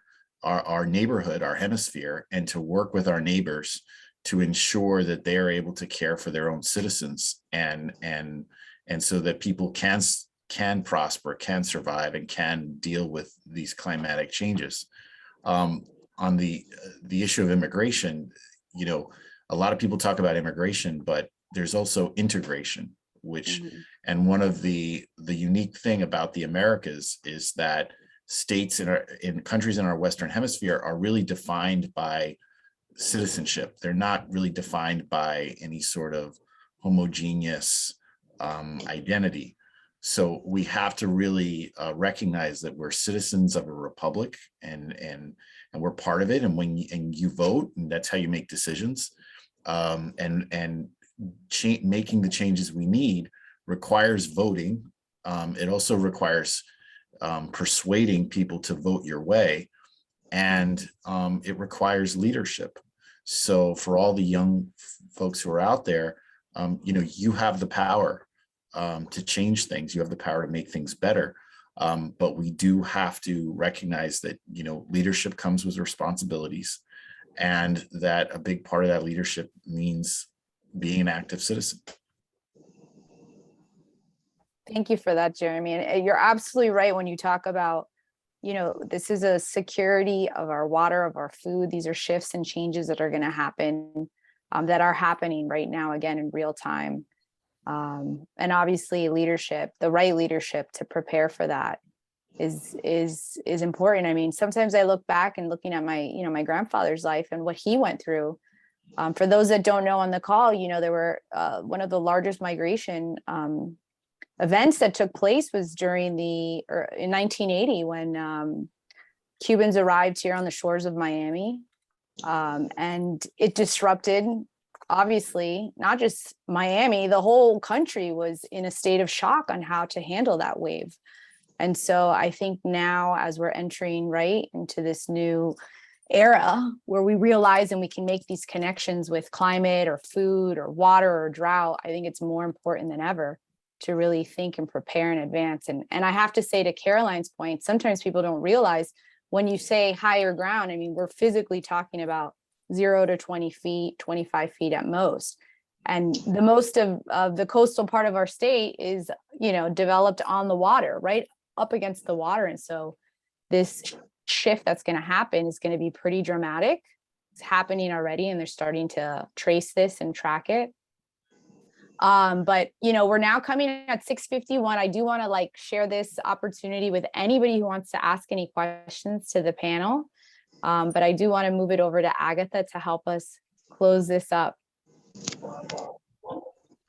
our neighborhood, our hemisphere, and to work with our neighbors to ensure that they are able to care for their own citizens, and so that people can prosper, can survive, and can deal with these climatic changes. On the issue of immigration, you know, a lot of people talk about immigration, but there's also integration, which, and one of the unique thing about the Americas is that states in countries in our Western hemisphere are really defined by citizenship. They're not really defined by any sort of homogeneous identity. So we have to really recognize that we're citizens of a republic, and we're part of it. And when you vote, and that's how you make decisions. Making the changes we need requires voting. It also requires persuading people to vote your way, and it requires leadership. So for all the young folks who are out there, you know, you have the power to change things. You have the power to make things better. But we do have to recognize that, you know, leadership comes with responsibilities, and that a big part of that leadership means being an active citizen. Thank you for that, Jeremy. And you're absolutely right when you talk about, you know, this is a security of our water, of our food. These are shifts and changes that are going to happen, that are happening right now, again, in real time. And obviously leadership, the right leadership to prepare for that is important. I mean, sometimes I look back and looking at my grandfather's life and what he went through. For those that don't know on the call, you know, there were one of the largest migration events that took place was in 1980 when Cubans arrived here on the shores of Miami, and it disrupted obviously, not just Miami, the whole country was in a state of shock on how to handle that wave. And so I think now, as we're entering right into this new era where we realize and we can make these connections with climate or food or water or drought, I think it's more important than ever to really think and prepare in advance. And I have to say, to Caroline's point, sometimes people don't realize when you say higher ground, I mean, we're physically talking about 0 to 20 feet, 25 feet at most. And the most of the coastal part of our state is, developed on the water, right up against the water. And so this shift that's going to happen is going to be pretty dramatic. It's happening already, and they're starting to trace this and track it. But we're now coming at 6:51. I do want to share this opportunity with anybody who wants to ask any questions to the panel. But I do want to move it over to Agatha to help us close this up.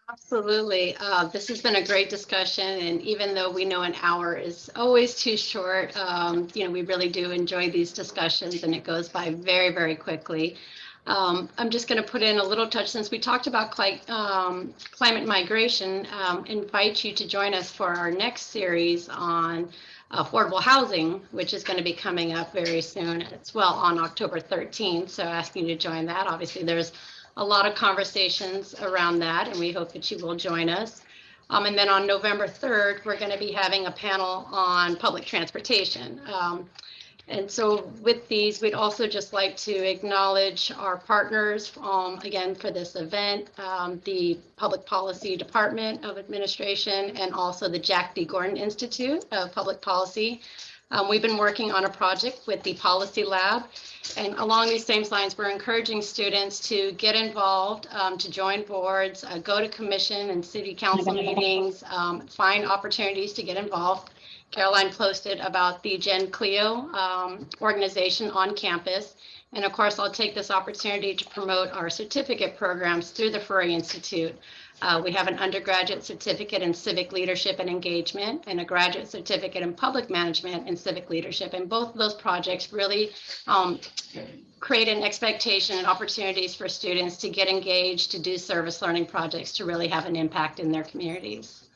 Absolutely. This has been a great discussion. And even though we know an hour is always too short, we really do enjoy these discussions, and it goes by very, very quickly. I'm just going to put in a little touch since we talked about climate migration, invite you to join us for our next series on affordable housing, which is going to be coming up very soon as well on October 13th. So asking you to join that. Obviously, there's a lot of conversations around that, and we hope that you will join us. And then on November 3rd, we're going to be having a panel on public transportation. And so with these, we'd also just like to acknowledge our partners, again, for this event, the Public Policy Department of Administration, and also the Jack D. Gordon Institute of Public Policy. We've been working on a project with the Policy Lab, and along these same lines, we're encouraging students to get involved, to join boards, go to commission and city council meetings, find opportunities to get involved. Caroline posted about the Gen Clio organization on campus. And of course, I'll take this opportunity to promote our certificate programs through the Ferré Institute. We have an undergraduate certificate in civic leadership and engagement, and a graduate certificate in public management and civic leadership. And both of those projects really create an expectation and opportunities for students to get engaged, to do service learning projects, to really have an impact in their communities.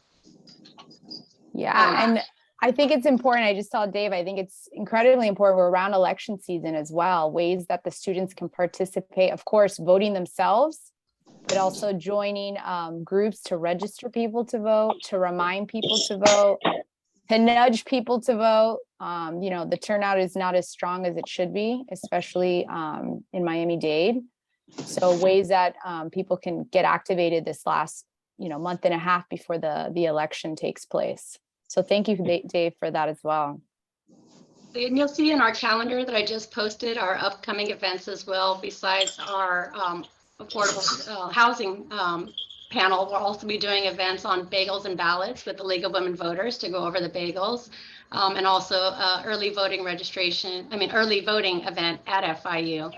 Yeah, and I think it's important. I just told Dave, I think it's incredibly important. We're around election season as well, ways that the students can participate, of course, voting themselves, but also joining groups to register people to vote, to remind people to vote, to nudge people to vote. The turnout is not as strong as it should be, especially in Miami-Dade. So ways that people can get activated this last, month and a half before the election takes place. So thank you, Dave, for that as well. And you'll see in our calendar that I just posted our upcoming events as well. Besides our affordable housing panel, we'll also be doing events on bagels and ballots with the League of Women Voters to go over the bagels, and also early voting event at FIU.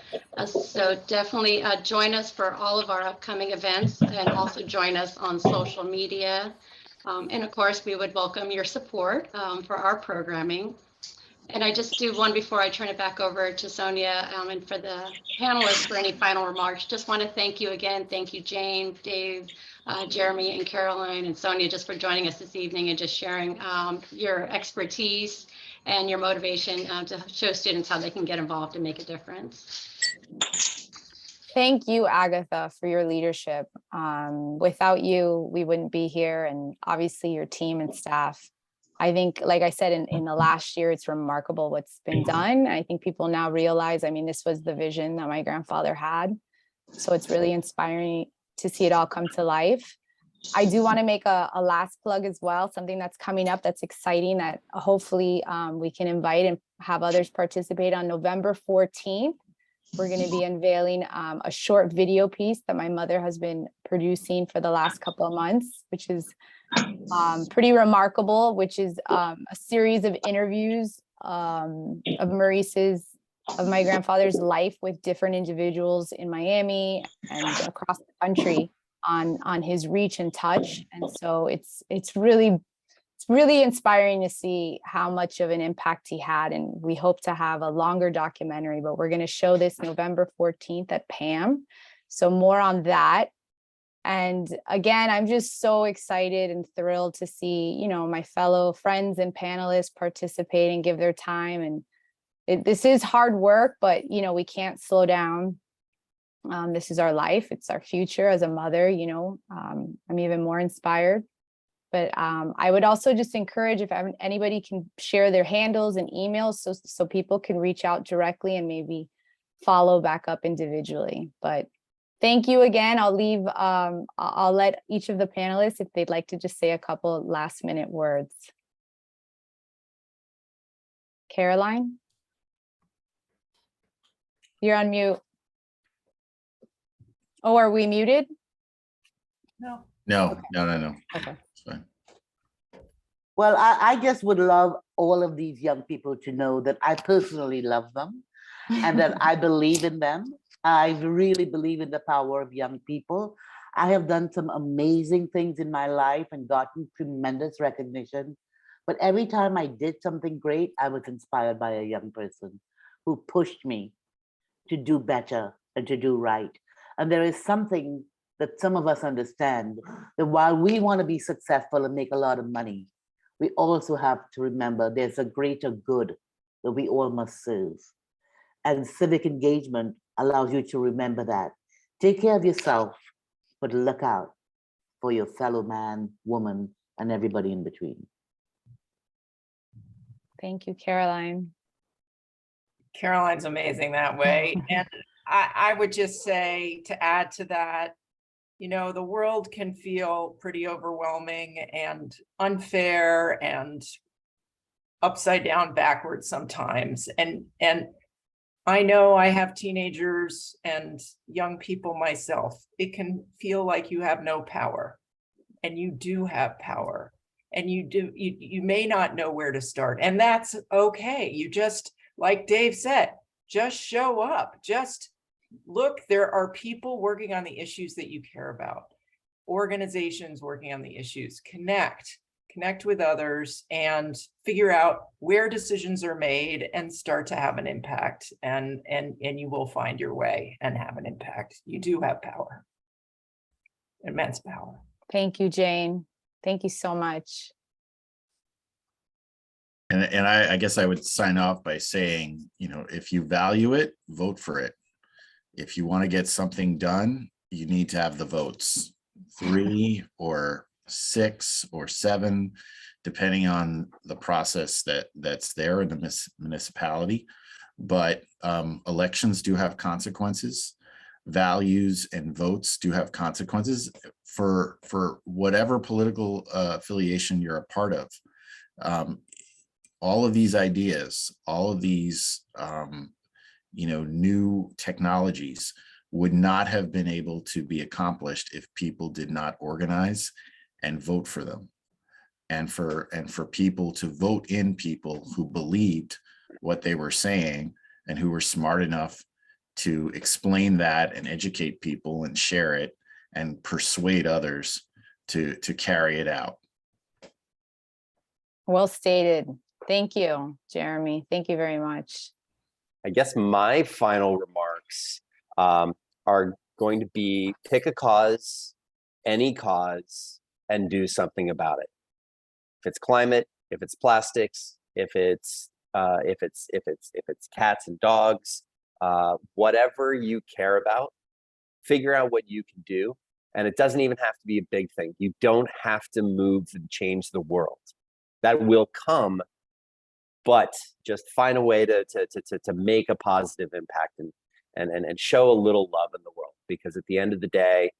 So definitely join us for all of our upcoming events, and also join us on social media. And of course, we would welcome your support for our programming. And I just do one before I turn it back over to Sonia and for the panelists for any final remarks. Just want to thank you again. Thank you, Jane, Dave, Jeremy, and Caroline, and Sonia, just for joining us this evening and just sharing your expertise and your motivation to show students how they can get involved and make a difference. Thank you, Agatha, for your leadership. Without you, we wouldn't be here, and obviously your team and staff. I think, like I said, in the last year, it's remarkable what's been done. I think people now realize, this was the vision that my grandfather had. So it's really inspiring to see it all come to life. I do want to make a last plug as well, something that's coming up that's exciting that hopefully we can invite and have others participate on November 14th. We're going to be unveiling a short video piece that my mother has been producing for the last couple of months, which is pretty remarkable, which is a series of interviews of my grandfather's life with different individuals in Miami and across the country on his reach and touch. And so it's really inspiring to see how much of an impact he had. And we hope to have a longer documentary, but we're going to show this November 14th at PAM. So more on that. And again, I'm just so excited and thrilled to see, you know, my fellow friends and panelists participate and give their time. And this is hard work, but, you know, we can't slow down. This is our life. It's our future as a mother, you know. I'm even more inspired. But I would also just encourage if anybody can share their handles and emails so people can reach out directly and maybe follow back up individually. But thank you again. I'll let each of the panelists, if they'd like to just say a couple last minute words. Caroline? You're on mute. Oh, are we muted? No. No. Okay. It's fine. Well, I just would love all of these young people to know that I personally love them and that I believe in them. I really believe in the power of young people. I have done some amazing things in my life and gotten tremendous recognition. But every time I did something great, I was inspired by a young person who pushed me to do better and to do right. And there is something that some of us understand, that while we want to be successful and make a lot of money, we also have to remember there's a greater good that we all must serve. And civic engagement allows you to remember that. Take care of yourself, but look out for your fellow man, woman, and everybody in between. Thank you, Caroline. Caroline's amazing that way. And I would just say, to add to that, you know, the world can feel pretty overwhelming and unfair and upside down backwards sometimes. And I know I have teenagers and young people myself. It can feel like you have no power, and you do have power, and you may not know where to start, and that's okay. You just, like Dave said, just show up, just look. There are people working on the issues that you care about, organizations working on the issues. Connect with others and figure out where decisions are made and start to have an impact, and you will find your way and have an impact. You do have power, immense power. Thank you, Jane. Thank you so much. And I guess I would sign off by saying, you know, if you value it, vote for it. If you want to get something done, you need to have the votes, 3 or 6 or 7, depending on the process that's there in the municipality. But elections do have consequences. Values and votes do have consequences for whatever political affiliation you're a part of. All of these ideas, all of these you know, new technologies would not have been able to be accomplished if people did not organize and vote for them. And for people to vote in people who believed what they were saying and who were smart enough to explain that and educate people and share it and persuade others to carry it out. Well stated. Thank you, Jeremy. Thank you very much. I guess my final remarks are going to be: pick a cause, any cause, and do something about it. If it's climate, if it's plastics, if it's cats and dogs, whatever you care about, figure out what you can do. And it doesn't even have to be a big thing. You don't have to move and change the world. That will come, but just find a way to make a positive impact and show a little love in the world. Because at the end of the day,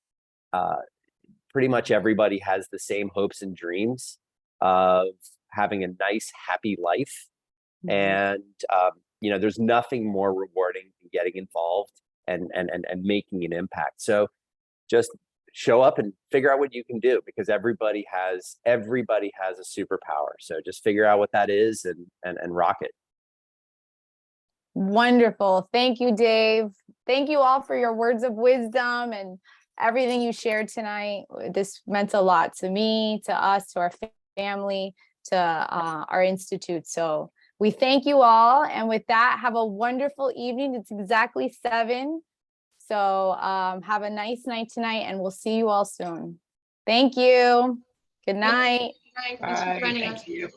pretty much everybody has the same hopes and dreams of having a nice, happy life. Mm-hmm. And you know, there's nothing more rewarding than getting involved and making an impact. So just show up and figure out what you can do, because everybody has a superpower. So just figure out what that is and rock it. Wonderful. Thank you, Dave. Thank you all for your words of wisdom and everything you shared tonight. This meant a lot to me, to us, to our family, to our institute. So we thank you all. And with that, have a wonderful evening. It's exactly 7 So have a nice night tonight, and we'll see you all soon. Thank you. Good night. Hi, thanks for Bye, joining us. thank you.